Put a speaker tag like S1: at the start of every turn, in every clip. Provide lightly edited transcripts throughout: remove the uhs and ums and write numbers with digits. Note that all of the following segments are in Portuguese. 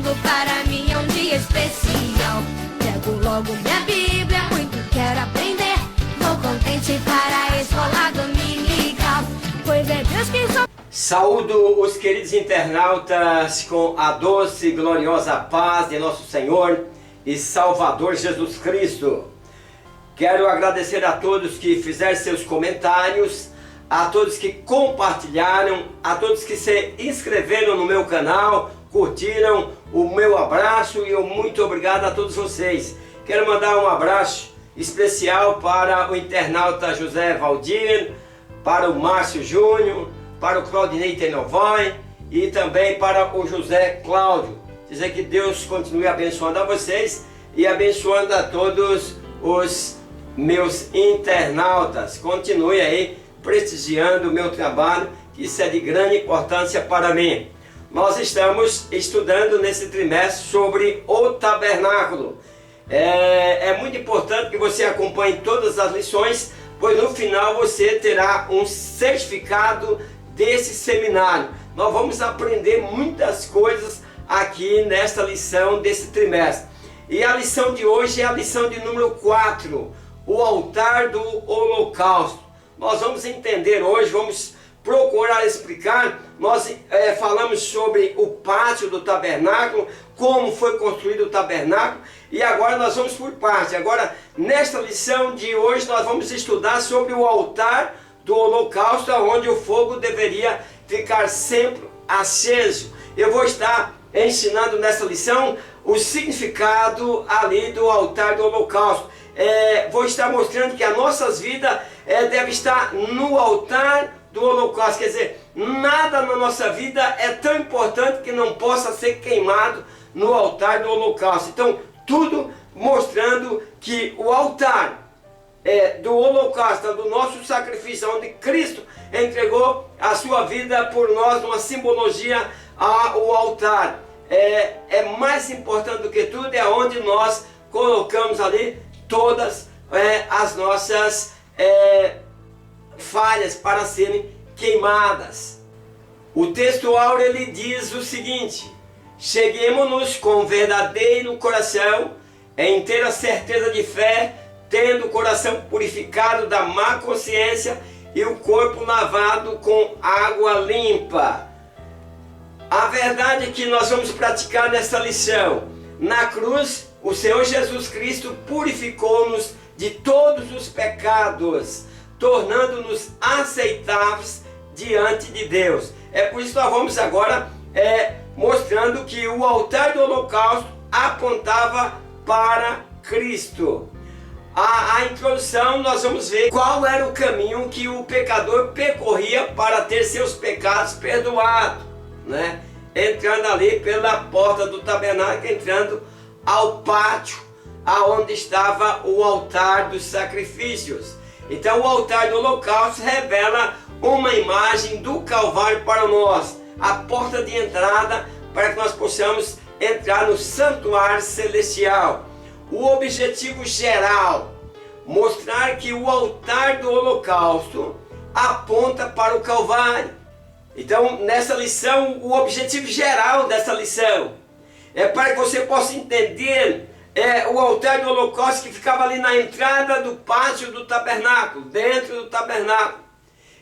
S1: domingo para mim é um dia especial. Pego logo minha Bíblia, muito quero aprender. Vou contente para a escola dominical, pois é Deus que só...
S2: Saúdo os queridos internautas com a doce e gloriosa paz de nosso Senhor e Salvador Jesus Cristo. Quero agradecer a todos que fizeram seus comentários, a todos que compartilharam, a todos que se inscreveram no meu canal, curtiram. O meu abraço e o muito obrigado a todos vocês. Quero mandar um abraço especial para o internauta José Valdir, para o Márcio Júnior, para o Claudinei Tenovoy e também para o José Cláudio. Dizer que Deus continue abençoando a vocês e abençoando a todos os meus internautas. Continue aí prestigiando o meu trabalho, que isso é de grande importância para mim. Nós estamos estudando nesse trimestre sobre o tabernáculo. É muito importante que você acompanhe todas as lições, pois no final você terá um certificado desse seminário. Nós vamos aprender muitas coisas aqui nesta lição desse trimestre. E a lição de hoje é a lição de número 4, o altar do holocausto. Nós vamos entender hoje, vamos procurar explicar. Nós falamos sobre o pátio do tabernáculo, como foi construído o tabernáculo, e agora nós vamos por parte. Agora, nesta lição de hoje, nós vamos estudar sobre o altar do holocausto, onde o fogo deveria ficar sempre aceso. Eu vou estar ensinando nessa lição o significado ali do altar do holocausto. Vou estar mostrando que as nossas vidas devem estar no altar do holocausto. Quer dizer, nada na nossa vida é tão importante que não possa ser queimado no altar do holocausto. Então, tudo mostrando que o altar do holocausto, do nosso sacrifício, onde Cristo entregou a sua vida por nós, uma simbologia ao altar. É mais importante do que tudo, é onde nós colocamos ali todas as nossas falhas para serem queimadas. O texto áureo ele diz o seguinte: cheguemo-nos com verdadeiro coração, em inteira certeza de fé, tendo o coração purificado da má consciência e o corpo lavado com água limpa. A verdade que nós vamos praticar nesta lição: na cruz, o Senhor Jesus Cristo purificou-nos de todos os pecados, tornando-nos aceitáveis diante de Deus. É por isso que nós vamos agora mostrando que o altar do holocausto apontava para Cristo. A introdução, nós vamos ver qual era o caminho que o pecador percorria para ter seus pecados perdoados, né? Entrando ali pela porta do tabernáculo, entrando ao pátio, aonde estava o altar dos sacrifícios. Então o altar do holocausto revela uma imagem do Calvário para nós, a porta de entrada para que nós possamos entrar no santuário celestial. O objetivo geral: mostrar que o altar do holocausto aponta para o Calvário. Então, nessa lição, o objetivo geral dessa lição é para que você possa entender o altar do holocausto que ficava ali na entrada do pátio do tabernáculo, dentro do tabernáculo.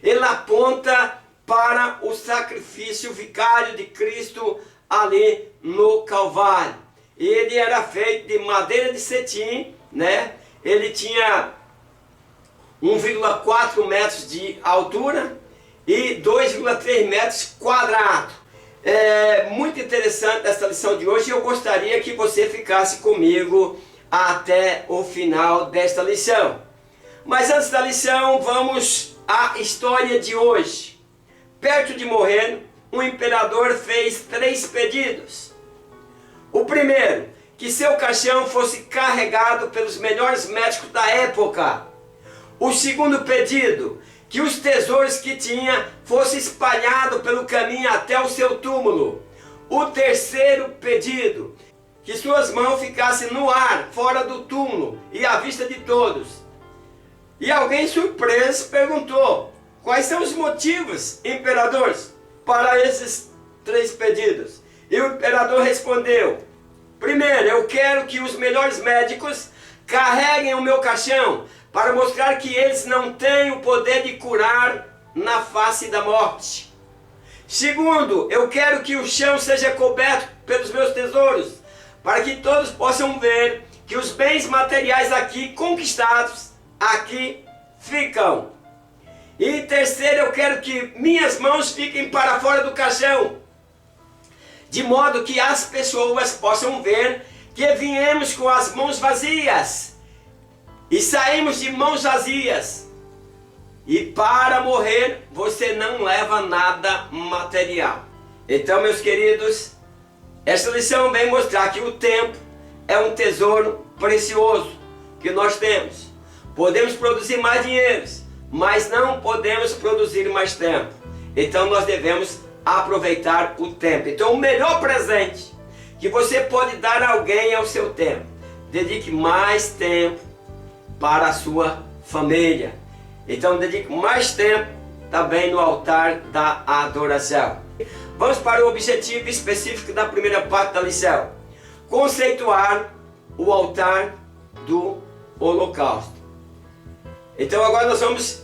S2: Ele aponta para o sacrifício vicário de Cristo ali no Calvário. Ele era feito de madeira de cetim, né? Ele tinha 1,4 metros de altura e 2,3 metros quadrados. É muito interessante essa lição de hoje e eu gostaria que você ficasse comigo até o final desta lição. Mas antes da lição, vamos à história de hoje. Perto de morrer, um imperador fez 3 pedidos. O primeiro: que seu caixão fosse carregado pelos melhores médicos da época. O segundo pedido: que os tesouros que tinha fossem espalhados pelo caminho até o seu túmulo. O terceiro pedido: que suas mãos ficassem no ar, fora do túmulo e à vista de todos. E alguém surpreso perguntou: quais são os motivos, imperadores, para esses 3 pedidos? E o imperador respondeu: primeiro, eu quero que os melhores médicos carreguem o meu caixão para mostrar que eles não têm o poder de curar na face da morte. Segundo, eu quero que o chão seja coberto pelos meus tesouros, para que todos possam ver que os bens materiais aqui conquistados, aqui ficam. E terceiro, eu quero que minhas mãos fiquem para fora do caixão, de modo que as pessoas possam ver que viemos com as mãos vazias e saímos de mãos vazias. E para morrer, você não leva nada material. Então, meus queridos, essa lição vem mostrar que o tempo é um tesouro precioso que nós temos. Podemos produzir mais dinheiro, mas não podemos produzir mais tempo. Então, nós devemos aproveitar o tempo. Então, o melhor presente que você pode dar a alguém é o seu tempo. Dedique mais tempo para a sua família. Então, dedique mais tempo também no altar da adoração. Vamos para o objetivo específico da primeira parte da lição: conceituar o altar do holocausto. Então, agora nós vamos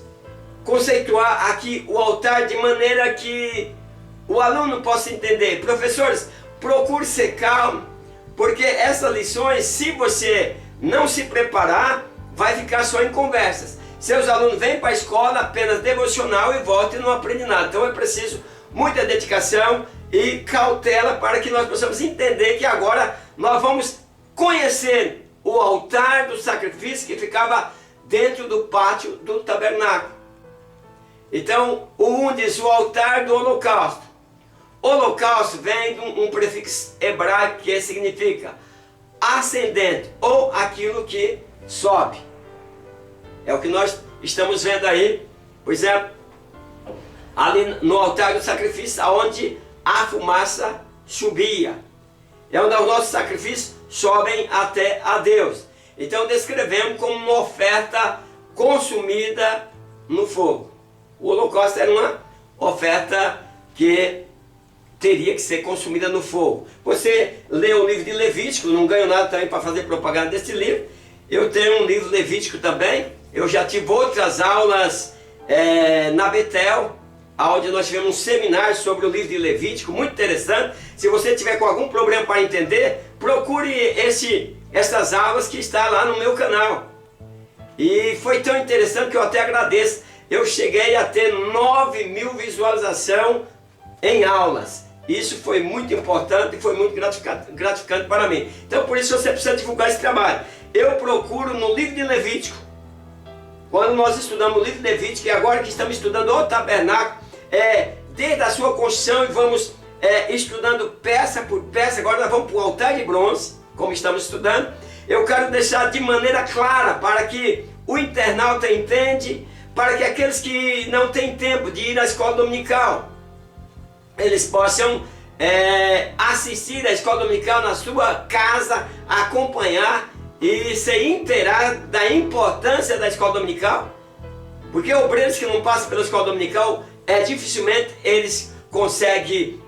S2: conceituar aqui o altar de maneira que o aluno possa entender. Professores, procure ser calmo, porque essas lições, se você não se preparar, vai ficar só em conversas. Seus alunos vêm para a escola apenas devocional e voltam e não aprendem nada. Então é preciso muita dedicação e cautela para que nós possamos entender que agora nós vamos conhecer o altar do sacrifício que ficava dentro do pátio do tabernáculo. Então, o 1 diz o altar do holocausto. Holocausto vem de um prefixo hebraico que significa ascendente ou aquilo que sobe. É o que nós estamos vendo aí, pois é, ali no altar do sacrifício, onde a fumaça subia. É onde os nossos sacrifícios sobem até a Deus. Então descrevemos como uma oferta consumida no fogo. O holocausto era uma oferta que teria que ser consumida no fogo. Você lê o livro de Levítico, não ganho nada também para fazer propaganda desse livro. Eu tenho um livro Levítico também. Eu já tive outras aulas na Betel, onde nós tivemos um seminário sobre o livro de Levítico, muito interessante. Se você tiver com algum problema para entender, procure essas aulas que está lá no meu canal. E foi tão interessante que eu até agradeço. Eu cheguei a ter 9.000 visualizações em aulas. Isso foi muito importante e foi muito gratificante para mim. Então por isso você precisa divulgar esse trabalho. Eu procuro no livro de Levítico. Quando nós estudamos o livro de Levítico, e agora que estamos estudando o tabernáculo, desde a sua construção, e vamos estudando peça por peça, agora nós vamos para o altar de bronze, como estamos estudando. Eu quero deixar de maneira clara, para que o internauta entenda, para que aqueles que não têm tempo de ir à escola dominical, eles possam assistir à escola dominical na sua casa, acompanhar, e se inteirar da importância da escola dominical, porque obreiros que não passam pela escola dominical, dificilmente eles conseguem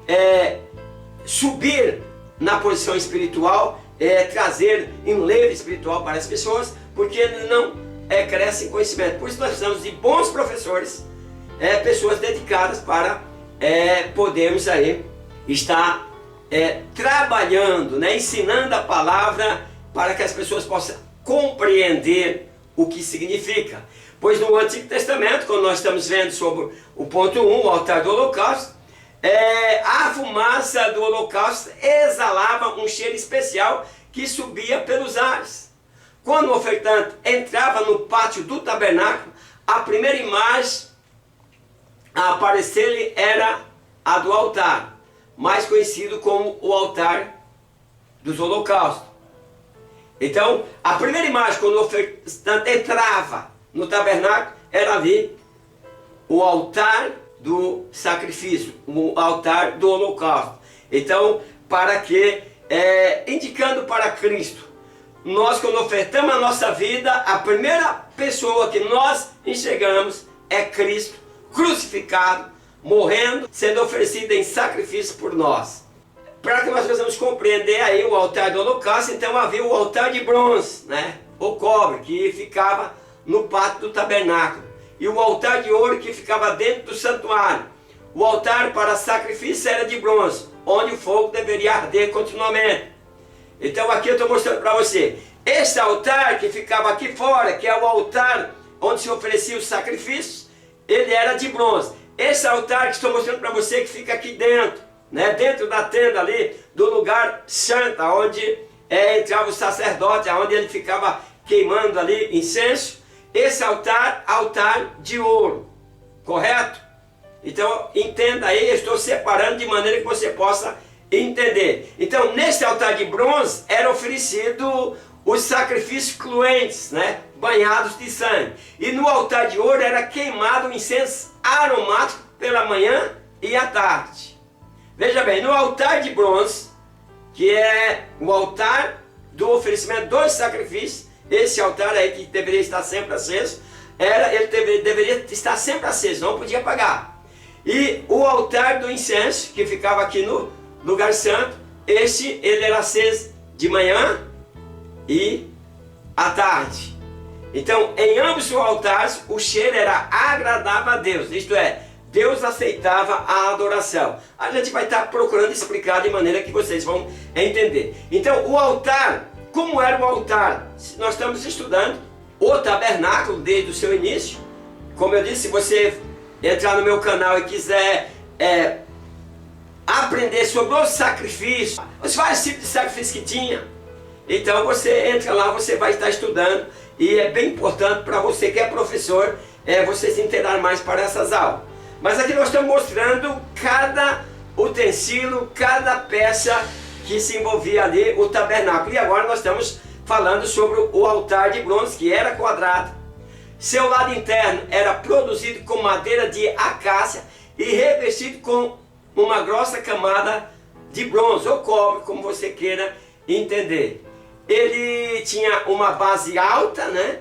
S2: subir na posição espiritual, trazer enlevo espiritual para as pessoas, porque eles não crescem em conhecimento. Por isso nós precisamos de bons professores, pessoas dedicadas para podermos aí estar trabalhando, ensinando a palavra, para que as pessoas possam compreender o que significa. Pois no Antigo Testamento, quando nós estamos vendo sobre o ponto 1, o altar do holocausto, a fumaça do holocausto exalava um cheiro especial que subia pelos ares. Quando o ofertante entrava no pátio do tabernáculo, a primeira imagem a aparecer-lhe era a do altar, mais conhecido como o altar dos holocaustos. Então, a primeira imagem, quando o ofertante entrava no tabernáculo, era ali o altar do sacrifício, o altar do holocausto. Então, para que, indicando para Cristo, nós quando ofertamos a nossa vida, a primeira pessoa que nós enxergamos é Cristo, crucificado, morrendo, sendo oferecido em sacrifício por nós. para que nós possamos compreender aí o altar do holocausto, então havia o altar de bronze, né? O cobre, que ficava no pátio do tabernáculo. E o altar de ouro que ficava dentro do santuário. O altar para sacrifício era de bronze, onde o fogo deveria arder continuamente. Então aqui eu estou mostrando para você. Esse altar que ficava aqui fora, que é o altar onde se oferecia os sacrifícios, ele era de bronze. Esse altar que estou mostrando para você, que fica aqui dentro, né, dentro da tenda ali, do lugar santo, onde entrava o sacerdote, onde ele ficava queimando ali incenso. Esse altar, altar de ouro, correto? Então entenda aí, eu estou separando de maneira que você possa entender. Então nesse altar de bronze era oferecido os sacrifícios cruentes, né, banhados de sangue. E no altar de ouro era queimado um incenso aromático pela manhã e à tarde. Veja bem, no altar de bronze, que é o altar do oferecimento dos sacrifícios, esse altar aí que deveria estar sempre aceso, ele deveria estar sempre aceso, não podia apagar. E o altar do incenso, que ficava aqui no lugar santo, ele era aceso de manhã e à tarde. Então, em ambos os altares, o cheiro era agradável a Deus, isto é, Deus aceitava a adoração. A gente vai estar procurando explicar de maneira que vocês vão entender. Então, o altar, como era o altar? Nós estamos estudando o tabernáculo desde o seu início. Como eu disse, se você entrar no meu canal e quiser aprender sobre os sacrifícios, os vários tipos de sacrifícios que tinha, então você entra lá, você vai estar estudando. E é bem importante para você que é professor, você se inteirar mais para essas aulas. Mas aqui nós estamos mostrando cada utensílio, cada peça que se envolvia ali, o tabernáculo. E agora nós estamos falando sobre o altar de bronze, que era quadrado. Seu lado interno era produzido com madeira de acácia e revestido com uma grossa camada de bronze ou cobre, como você queira entender. Ele tinha uma base alta, né?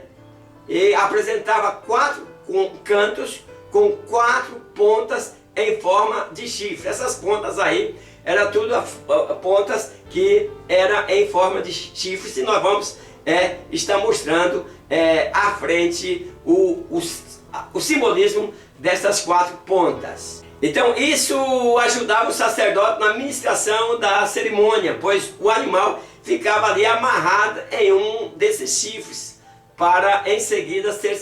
S2: E apresentava 4 cantos com 4 pontas em forma de chifre. Essas pontas aí eram tudo pontas que eram em forma de chifres, e nós vamos estar mostrando à frente o simbolismo dessas 4 pontas. Então isso ajudava o sacerdote na administração da cerimônia, pois o animal ficava ali amarrado em um desses chifres para em seguida ser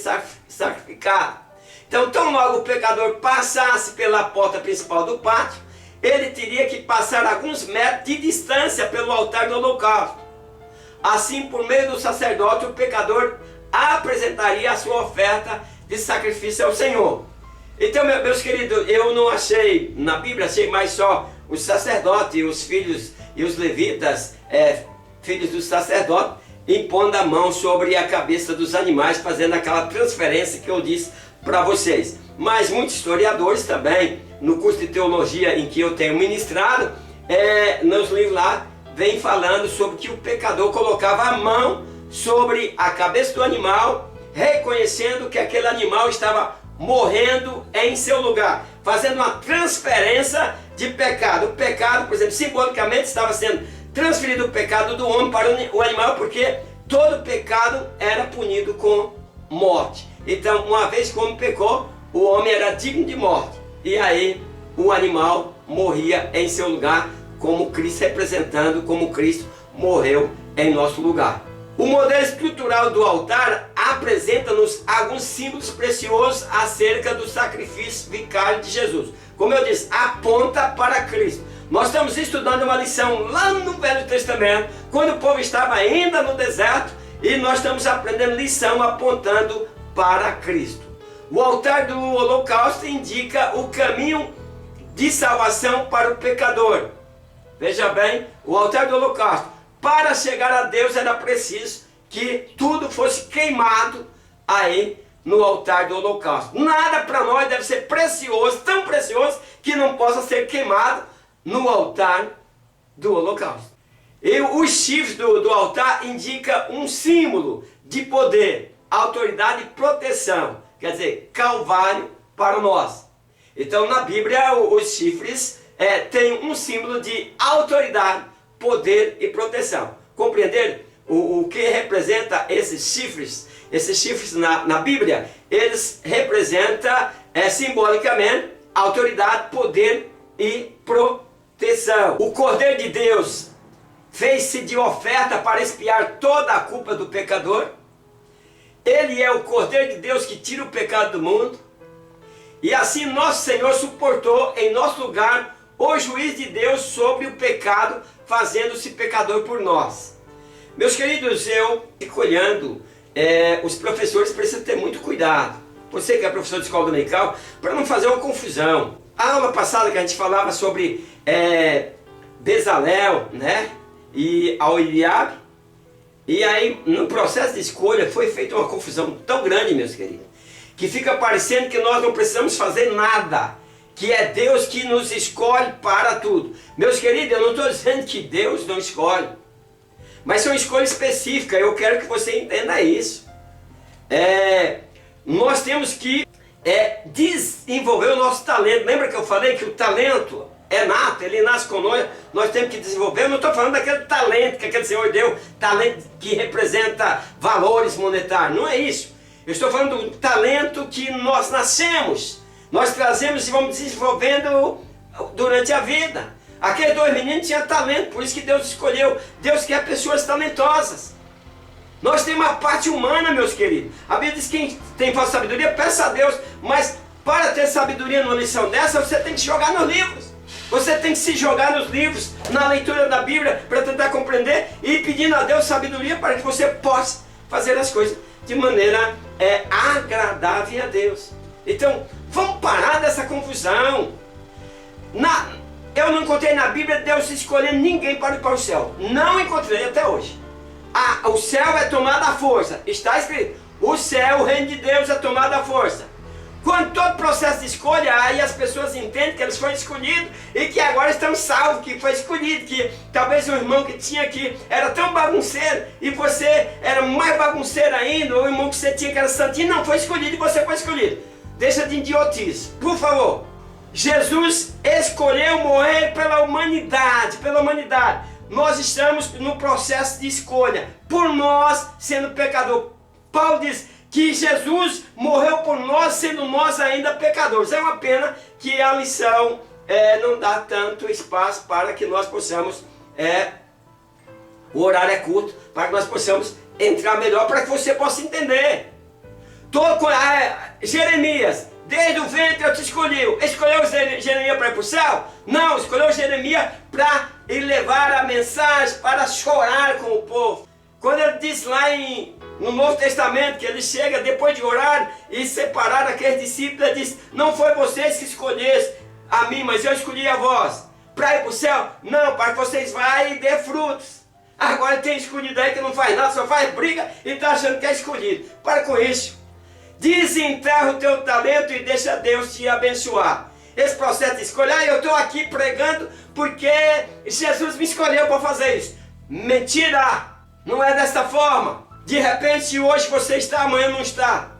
S2: sacrificado. Então, tão logo o pecador passasse pela porta principal do pátio, ele teria que passar alguns metros de distância pelo altar do holocausto. Assim, por meio do sacerdote, o pecador apresentaria a sua oferta de sacrifício ao Senhor. Então, meus queridos, eu não achei na Bíblia, achei mais só os sacerdotes, os filhos e os levitas, filhos do sacerdote, impondo a mão sobre a cabeça dos animais, fazendo aquela transferência que eu disse para vocês. Mas muitos historiadores também, no curso de teologia em que eu tenho ministrado, nos livros lá, vem falando sobre que o pecador colocava a mão sobre a cabeça do animal, reconhecendo que aquele animal estava morrendo em seu lugar, fazendo uma transferência de pecado. O pecado, por exemplo, simbolicamente estava sendo transferido o pecado do homem para o animal, porque todo pecado era punido com morte. Então, uma vez que o homem pecou, o homem era digno de morte. E aí, o animal morria em seu lugar, como Cristo representando, como Cristo morreu em nosso lugar. O modelo estrutural do altar apresenta-nos alguns símbolos preciosos acerca do sacrifício vicário de Jesus. Como eu disse, aponta para Cristo. Nós estamos estudando uma lição lá no Velho Testamento, quando o povo estava ainda no deserto, e nós estamos aprendendo lição apontando para Cristo. O altar do holocausto indica o caminho de salvação para o pecador. Veja bem, o altar do holocausto, para chegar a Deus era preciso que tudo fosse queimado aí no altar do holocausto. Nada para nós deve ser precioso, tão precioso, que não possa ser queimado no altar do holocausto. E os chifres do altar indicam um símbolo de poder, autoridade e proteção. Quer dizer, calvário para nós. Então na Bíblia os chifres tem um símbolo de autoridade, poder e proteção. Compreender o que representa esses chifres? Esses chifres na Bíblia, eles representam simbolicamente autoridade, poder e proteção. O Cordeiro de Deus fez-se de oferta para expiar toda a culpa do pecador. Ele é o Cordeiro de Deus que tira o pecado do mundo. E assim nosso Senhor suportou em nosso lugar o juiz de Deus sobre o pecado, fazendo-se pecador por nós. Meus queridos, eu fico olhando, os professores precisam ter muito cuidado. Você que é professor de escola dominical, para não fazer uma confusão. A aula passada que a gente falava sobre Bezalel, né? E Aholiabe. E aí, no processo de escolha, foi feita uma confusão tão grande, meus queridos, que fica parecendo que nós não precisamos fazer nada, que é Deus que nos escolhe para tudo. Meus queridos, eu não estou dizendo que Deus não escolhe, mas é uma escolha específica. Eu quero que você entenda isso. Nós temos que desenvolver o nosso talento. Lembra que eu falei que o talento é nato, ele nasce conosco, nós temos que desenvolver. Eu não estou falando daquele talento que aquele Senhor deu, talento que representa valores monetários, não é isso. Eu estou falando do talento que nós nascemos, nós trazemos e vamos desenvolvendo durante a vida. Aqueles 2 meninos tinham talento, por isso que Deus escolheu. Deus quer pessoas talentosas. Nós temos uma parte humana, meus queridos. A Bíblia diz que quem tem falsa sabedoria, peça a Deus, mas para ter sabedoria numa lição dessa, você tem que jogar nos livros. Você tem que se jogar nos livros, na leitura da Bíblia, para tentar compreender e pedindo a Deus sabedoria para que você possa fazer as coisas de maneira agradável a Deus. Então, vamos parar dessa confusão. Eu não encontrei na Bíblia Deus escolhendo ninguém para ir para o céu. Não encontrei até hoje. O céu é tomado à força. Está escrito, o céu, o reino de Deus é tomado à força. Quando todo processo de escolha, aí as pessoas entendem que eles foram escolhidos e que agora estão salvos, que foi escolhido, que talvez o irmão que tinha aqui era tão bagunceiro e você era mais bagunceiro ainda, ou o irmão que você tinha que era santinho, não foi escolhido e você foi escolhido. Deixa de idiotice, por favor. Jesus escolheu morrer pela humanidade, Nós estamos no processo de escolha, por nós sendo pecador. Paulo diz que Jesus morreu por nós, sendo nós ainda pecadores. É uma pena que a lição não dá tanto espaço para que nós possamos, o horário é curto, para que nós possamos entrar melhor, para que você possa entender. Jeremias, desde o ventre eu te escolhi. Escolheu Jeremias para ir para o céu? Não, escolheu Jeremias para ir levar a mensagem, para chorar com o povo. Quando ele diz lá no Novo Testamento, que ele chega depois de orar e separar aqueles discípulos, ele diz, não foi vocês que escolheram a mim, mas eu escolhi a vós. Para ir para o céu? Não, para que vocês vão e dê frutos. Agora tem escolhido aí que não faz nada, só faz briga e está achando que é escolhido. Para com isso. Desenterra o teu talento e deixa Deus te abençoar. Esse processo de escolha, eu estou aqui pregando porque Jesus me escolheu para fazer isso. Mentira! Não é desta forma. De repente hoje você está, amanhã não está.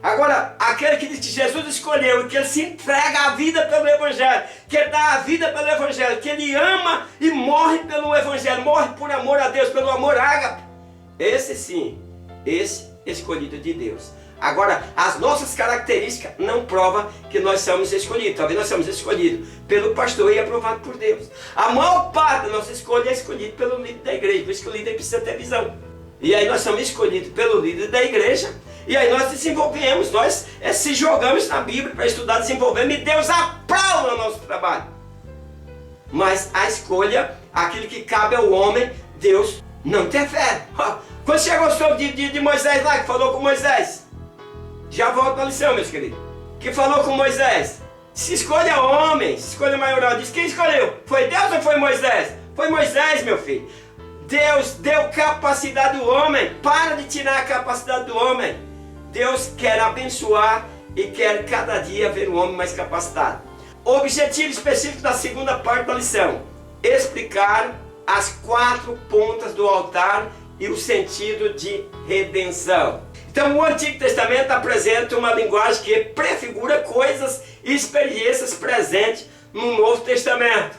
S2: Agora, aquele que diz que Jesus escolheu e que ele se entrega a vida pelo Evangelho, que ele dá a vida pelo Evangelho, que ele ama e morre pelo Evangelho, morre por amor a Deus, pelo amor ágape. Esse sim, esse escolhido de Deus. Agora, as nossas características não provam que nós somos escolhidos. Talvez nós somos escolhidos pelo pastor e aprovado por Deus. A maior parte da nossa escolha é escolhida pelo líder da igreja. Por isso que o líder precisa ter visão. E aí nós somos escolhidos pelo líder da igreja. E aí nós desenvolvemos, nós se jogamos na Bíblia para estudar, desenvolvemos. E Deus aprova o nosso trabalho. Mas a escolha, aquilo que cabe ao homem, Deus não interfere. Quando chegou o senhor de Moisés lá, que falou com Moisés, já volto para a lição, meus queridos. Que falou com Moisés. Se escolha homem, se escolha maioral. Diz, quem escolheu? Foi Deus ou foi Moisés? Foi Moisés, meu filho. Deus deu capacidade do homem. Para de tirar a capacidade do homem. Deus quer abençoar e quer cada dia ver o homem mais capacitado. O objetivo específico da segunda parte da lição. Explicar as 4 pontas do altar e o sentido de redenção. Então o Antigo Testamento apresenta uma linguagem que prefigura coisas e experiências presentes no Novo Testamento.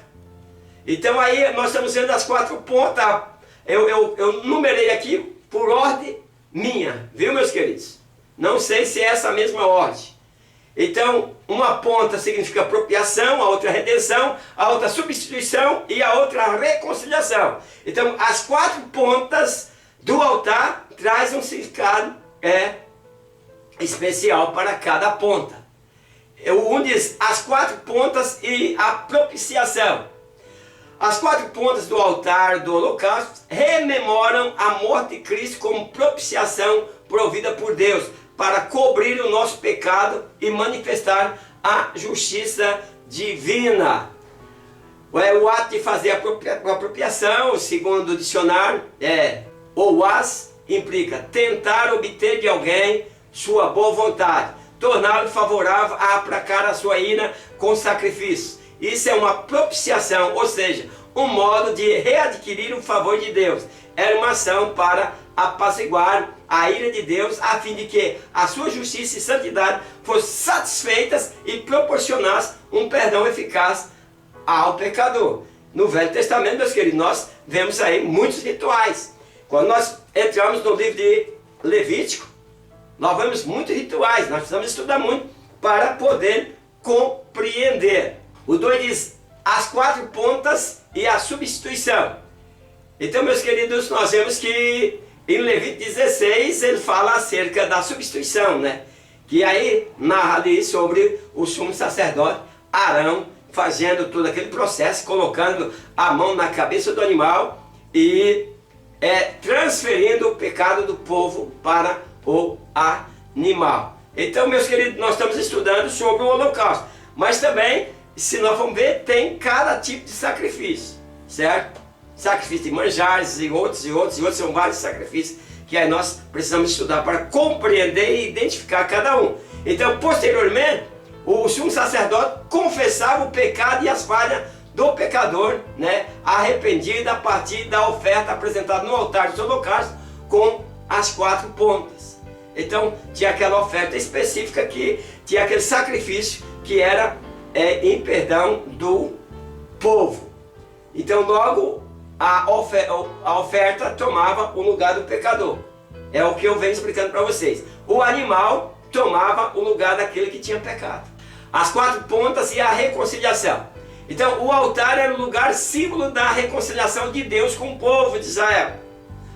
S2: Então aí nós estamos vendo as 4 pontas. Eu numerei aqui por ordem minha, viu, meus queridos? Não sei se é essa mesma ordem. Então, uma ponta significa apropriação, a outra redenção, a outra substituição e a outra reconciliação. Então, as 4 pontas do altar trazem um significado especial para cada ponta. Um diz as 4 pontas e a propiciação. As 4 pontas do altar do holocausto rememoram a morte de Cristo como propiciação provida por Deus para cobrir o nosso pecado e manifestar a justiça divina. O ato de fazer a apropriação, segundo o dicionário, ouas, implica tentar obter de alguém sua boa vontade, torná-lo favorável a aplacar a sua ira com sacrifício. Isso é uma propiciação, ou seja, um modo de readquirir o favor de Deus. Era uma ação para apaziguar a ira de Deus, a fim de que a sua justiça e santidade fossem satisfeitas e proporcionassem um perdão eficaz ao pecador. No Velho Testamento, meus queridos, nós vemos aí muitos rituais. Quando nós entramos no livro de Levítico, nós vemos muitos rituais, nós precisamos estudar muito para poder compreender. O 2 diz as 4 pontas e a substituição. Então, meus queridos, nós vemos que em Levítico 16 ele fala acerca da substituição, né? Que aí narra ali sobre o sumo sacerdote Arão fazendo todo aquele processo, colocando a mão na cabeça do animal e transferindo o pecado do povo para o animal. Então, meus queridos, nós estamos estudando sobre o holocausto, mas também, se nós vamos ver, tem cada tipo de sacrifício, certo? Sacrifício de manjares e outros, são vários sacrifícios que aí nós precisamos estudar para compreender e identificar cada um. Então, posteriormente, o sumo sacerdote confessava o pecado e as falhas do pecador, né, arrependido a partir da oferta apresentada no altar dos holocaustos com as 4 pontas. Então, tinha aquela oferta específica que tinha aquele sacrifício que era em perdão do povo. Então, logo, a oferta tomava o lugar do pecador. É o que eu venho explicando para vocês. O animal tomava o lugar daquele que tinha pecado. As 4 pontas e a reconciliação. Então, o altar era o lugar símbolo da reconciliação de Deus com o povo de Israel.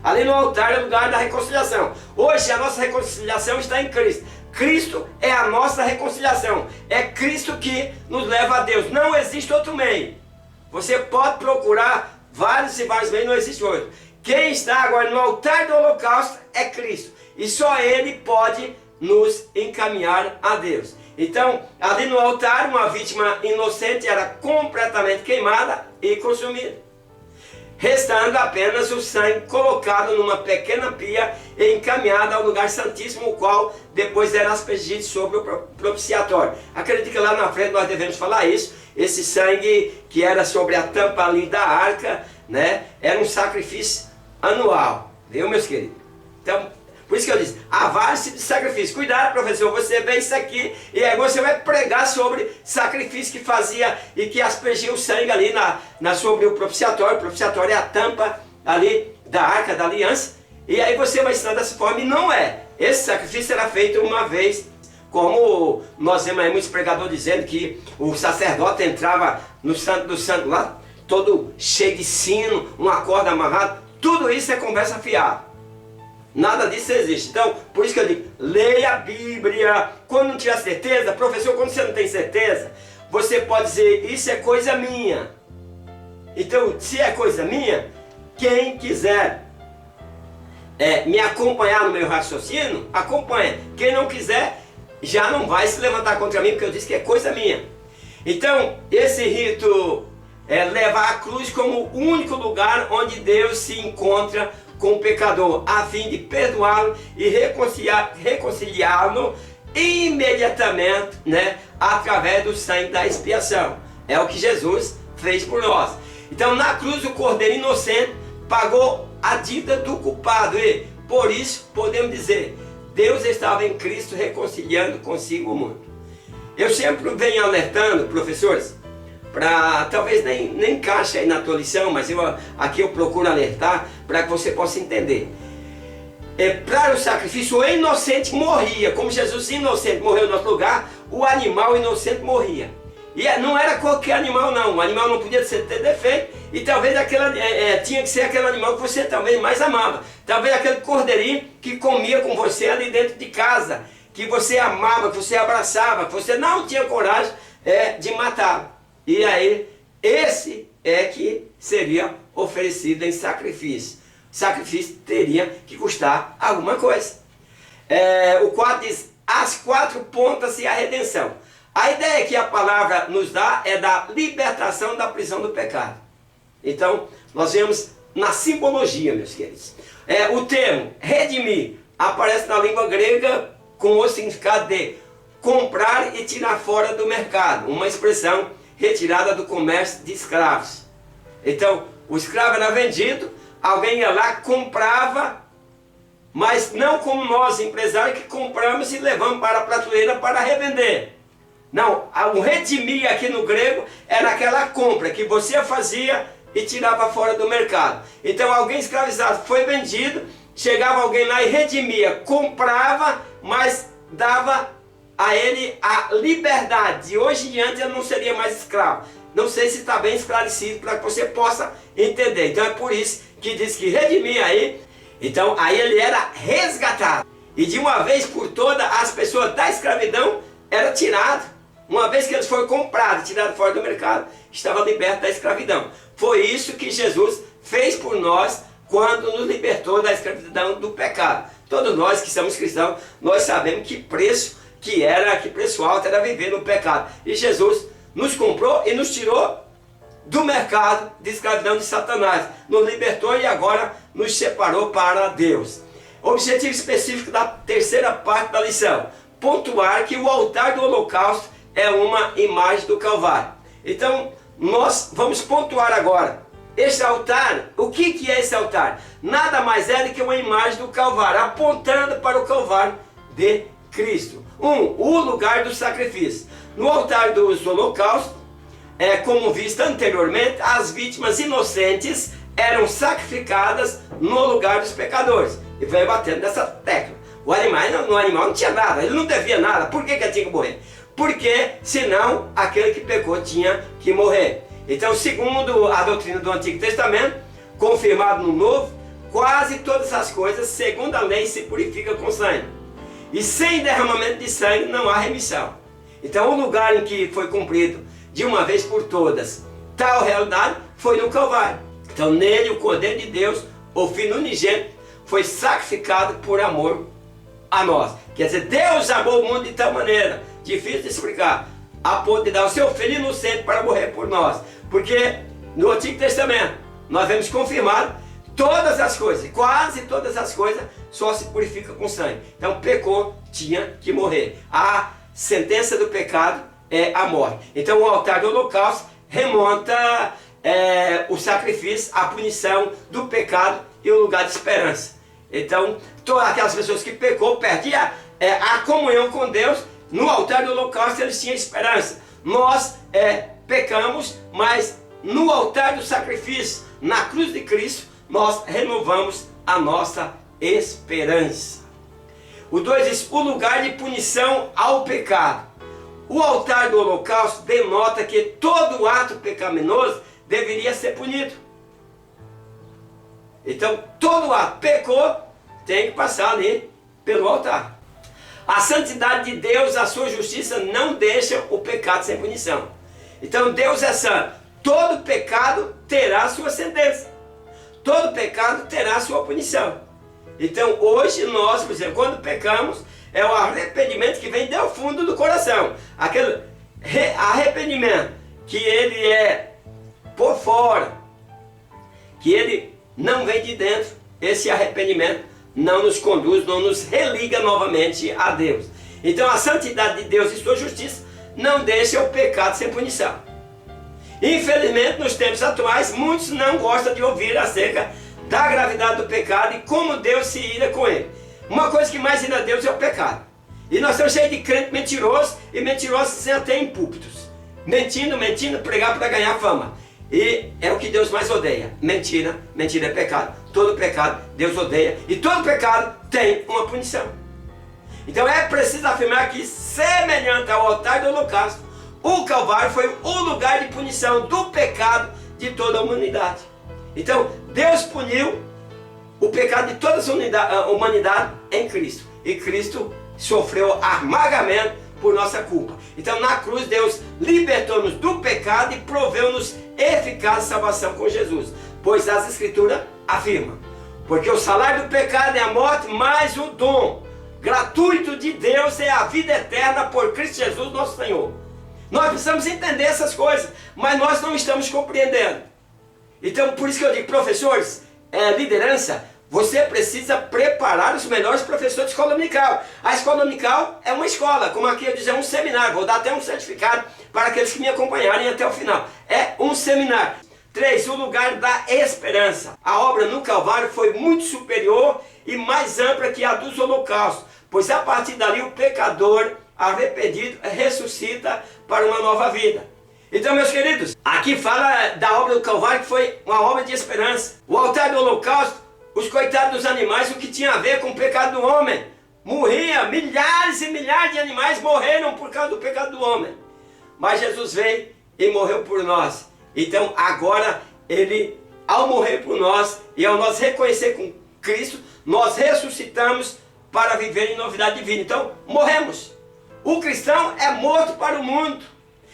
S2: Ali no altar é o lugar da reconciliação. Hoje a nossa reconciliação está em Cristo. Cristo é a nossa reconciliação. É Cristo que nos leva a Deus. Não existe outro meio. Você pode procurar vários e vários meios, não existe outro. Quem está agora no altar do holocausto é Cristo. E só Ele pode nos encaminhar a Deus. Então, ali no altar, uma vítima inocente era completamente queimada e consumida, restando apenas o sangue colocado numa pequena pia e encaminhado ao lugar santíssimo, o qual depois era aspergido sobre o propiciatório. Acredito que lá na frente nós devemos falar isso. Esse sangue que era sobre a tampa ali da arca, né, era um sacrifício anual, viu, meus queridos? Então, por isso que eu disse, há vários tipos de sacrifício. Cuidado, professor, você vê isso aqui e aí você vai pregar sobre sacrifício que fazia e que aspergia o sangue ali sobre o propiciatório. O propiciatório é a tampa ali da arca da aliança. E aí você vai ensinar dessa forma e não é. Esse sacrifício era feito uma vez, como nós vemos aí muitos pregadores dizendo que o sacerdote entrava no santo do santo lá, todo cheio de sino, uma corda amarrada. Tudo isso é conversa fiada. Nada disso existe. Então, por isso que eu digo, leia a Bíblia. Quando não tiver certeza, professor, quando você não tem certeza, você pode dizer, isso é coisa minha. Então, se é coisa minha, quem quiser me acompanhar no meu raciocínio, acompanha. Quem não quiser, já não vai se levantar contra mim, porque eu disse que é coisa minha. Então, esse rito leva a cruz como o único lugar onde Deus se encontra com o pecador, a fim de perdoá-lo e reconciliá-lo imediatamente, né, através do sangue da expiação. É o que Jesus fez por nós. Então, na cruz, o Cordeiro inocente pagou a dívida do culpado e, por isso, podemos dizer, Deus estava em Cristo reconciliando consigo o mundo. Eu sempre venho alertando, professores, talvez nem encaixe aí na tua lição, mas aqui eu procuro alertar para que você possa entender. Para o sacrifício, o inocente morria, como Jesus inocente morreu no nosso lugar, o animal inocente morria. E não era qualquer animal não, o animal não podia ter defeito, e talvez tinha que ser aquele animal que você talvez mais amava. Talvez aquele cordeirinho que comia com você ali dentro de casa, que você amava, que você abraçava, que você não tinha coragem de matar. E aí, esse é que seria oferecido em sacrifício. Sacrifício teria que custar alguma coisa. O 4 diz, as 4 pontas e a redenção. A ideia que a palavra nos dá é da libertação da prisão do pecado. Então, nós vemos na simbologia, meus queridos. O termo redimir aparece na língua grega com o significado de comprar e tirar fora do mercado. Uma expressão retirada do comércio de escravos. Então, o escravo era vendido, alguém ia lá, comprava, mas não como nós, empresários, que compramos e levamos para a prateleira para revender. Não, o redimir aqui no grego era aquela compra que você fazia e tirava fora do mercado. Então alguém escravizado foi vendido, chegava alguém lá e redimia, comprava, mas dava a ele a liberdade. De hoje em diante ele não seria mais escravo. Não sei se está bem esclarecido para que você possa entender. Então é por isso que diz que redimir aí. Então aí ele era resgatado. E de uma vez por todas as pessoas da escravidão eram tiradas. Uma vez que eles foram comprados, tirados fora do mercado, estava liberto da escravidão. Foi isso que Jesus fez por nós quando nos libertou da escravidão do pecado. Todos nós que somos cristãos, nós sabemos que preço alto era viver no pecado. E Jesus nos comprou e nos tirou do mercado de escravidão de Satanás. Nos libertou e agora nos separou para Deus. Objetivo específico da terceira parte da lição: pontuar que o altar do holocausto é uma imagem do Calvário. Então, nós vamos pontuar agora. Este altar, o que é esse altar? Nada mais é do que uma imagem do Calvário, apontando para o Calvário de Cristo. O lugar do sacrifício. No altar dos holocaustos, como visto anteriormente, as vítimas inocentes eram sacrificadas no lugar dos pecadores. E vem batendo nessa tecla. O animal não tinha nada, ele não devia nada. Por que ele tinha que morrer? Porque senão aquele que pecou tinha que morrer. Então, segundo a doutrina do Antigo Testamento, confirmado no Novo, quase todas as coisas, segundo a lei, se purificam com sangue. E sem derramamento de sangue não há remissão. Então, o lugar em que foi cumprido de uma vez por todas tal realidade foi no Calvário. Então, nele o Cordeiro de Deus, o Filho unigênito, foi sacrificado por amor a nós. Quer dizer, Deus amou o mundo de tal maneira, difícil de explicar, a ponto de dar o seu Filho inocente para morrer por nós. Porque no Antigo Testamento nós vemos confirmado todas as coisas, quase todas as coisas só se purifica com sangue. Então pecou, tinha que morrer. A sentença do pecado é a morte. Então o altar do holocausto remonta o sacrifício, a punição do pecado e o lugar de esperança. Então todas aquelas pessoas que pecou perdiam a comunhão com Deus. No altar do holocausto eles tinham esperança. Nós pecamos, mas no altar do sacrifício, na cruz de Cristo, nós renovamos a nossa esperança. O 2 diz, o lugar de punição ao pecado. O altar do holocausto denota que todo ato pecaminoso deveria ser punido. Então, todo ato pecou, tem que passar ali pelo altar. A santidade de Deus, a sua justiça, não deixa o pecado sem punição. Então Deus é santo. Todo pecado terá a sua sentença. Todo pecado terá a sua punição. Então hoje nós, por exemplo, quando pecamos, é o arrependimento que vem do fundo do coração. Aquele arrependimento que ele é por fora, que ele não vem de dentro. Esse arrependimento não nos conduz, não nos religa novamente a Deus. Então a santidade de Deus e sua justiça não deixa o pecado sem punição. Infelizmente, nos tempos atuais, muitos não gostam de ouvir acerca da gravidade do pecado e como Deus se ira com ele. Uma coisa que mais ira a Deus é o pecado. E nós estamos cheios de crentes mentirosos e mentirosos até em púlpitos. Mentindo, pregar para ganhar fama. E é o que Deus mais odeia. Mentira é pecado. Todo pecado Deus odeia. E todo pecado tem uma punição. Então é preciso afirmar que, semelhante ao altar do holocausto, o Calvário foi o lugar de punição do pecado de toda a humanidade. Então Deus puniu o pecado de toda a humanidade em Cristo. E Cristo sofreu amargamente por nossa culpa. Então na cruz Deus libertou-nos do pecado e proveu-nos eficaz salvação com Jesus. Pois as Escrituras afirmam: porque o salário do pecado é a morte, mas o dom gratuito de Deus é a vida eterna por Cristo Jesus nosso Senhor. Nós precisamos entender essas coisas, mas nós não estamos compreendendo. Então por isso que eu digo, professores, liderança, você precisa preparar os melhores professores de escola dominical. A escola dominical é uma escola, como aqui eu dizer, um seminário. Vou dar até um certificado para aqueles que me acompanharem até o final. É um seminário. 3. O lugar da esperança. A obra no Calvário foi muito superior e mais ampla que a dos holocaustos, pois a partir dali o pecador arrependido ressuscita para uma nova vida. Então, meus queridos, aqui fala da obra do Calvário, que foi uma obra de esperança. O altar do holocausto, os coitados dos animais, o que tinha a ver com o pecado do homem. Morria, milhares e milhares de animais morreram por causa do pecado do homem. Mas Jesus veio e morreu por nós. Então agora ele, ao morrer por nós e ao nós reconhecer com Cristo, nós ressuscitamos para viver em novidade divina. Então morremos. O cristão é morto para o mundo.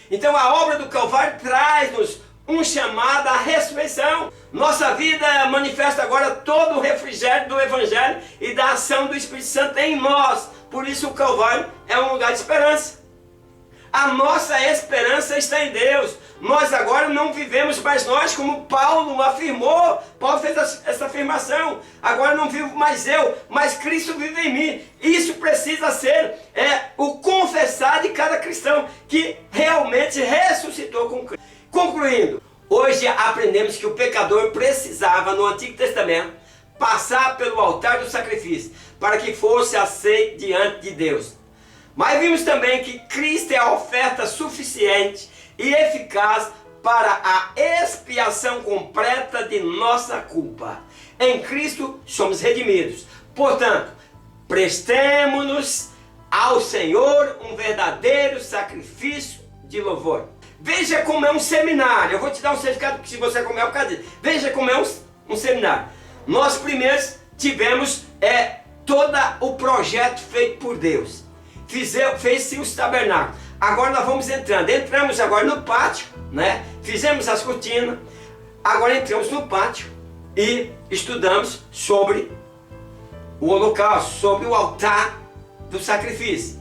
S2: Então a obra do Calvário traz-nos um chamado à ressurreição. Nossa vida manifesta agora todo o refrigério do Evangelho e da ação do Espírito Santo em nós. Por isso o Calvário é um lugar de esperança. A nossa esperança está em Deus. Nós agora não vivemos mais nós, como Paulo afirmou. Paulo fez essa afirmação. Agora não vivo mais eu, mas Cristo vive em mim. Isso precisa ser o confessar de cada cristão que realmente ressuscitou com Cristo. Concluindo, hoje aprendemos que o pecador precisava, no Antigo Testamento, passar pelo altar do sacrifício, para que fosse aceito diante de Deus. Mas vimos também que Cristo é a oferta suficiente e eficaz para a expiação completa de nossa culpa. Em Cristo somos redimidos. Portanto, prestemo-nos ao Senhor um verdadeiro sacrifício de louvor. Veja como é um seminário. Eu vou te dar um certificado se você comer por causa disso. Veja como é um seminário. Nós primeiros tivemos todo o projeto feito por Deus. Fez-se os tabernáculos. Agora nós vamos entrando. Entramos agora no pátio, né? Fizemos as cortinas. Agora entramos no pátio e estudamos sobre o holocausto, sobre o altar do sacrifício.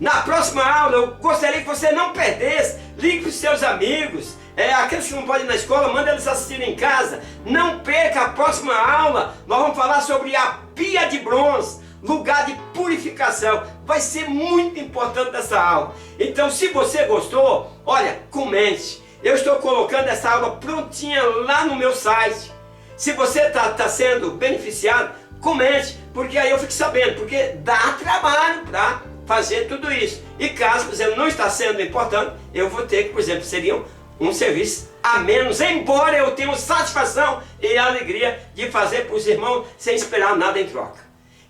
S2: Na próxima aula eu gostaria que você não perdesse. Ligue para os seus amigos. Aqueles que não podem ir na escola, manda eles assistirem em casa. Não perca a próxima aula. Nós vamos falar sobre a pia de bronze, lugar de purificação. Vai ser muito importante essa aula. Então, se você gostou, olha, comente. Eu estou colocando essa aula prontinha lá no meu site. Se você está sendo beneficiado, comente, porque aí eu fico sabendo, porque dá trabalho para fazer tudo isso. E caso, por exemplo, não está sendo importante, eu vou ter que, por exemplo, seria um serviço a menos, embora eu tenha satisfação e alegria de fazer para os irmãos sem esperar nada em troca.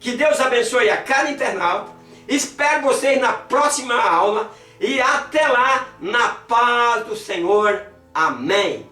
S2: Que Deus abençoe a cada internauta. Espero vocês na próxima aula. E até lá, na paz do Senhor. Amém.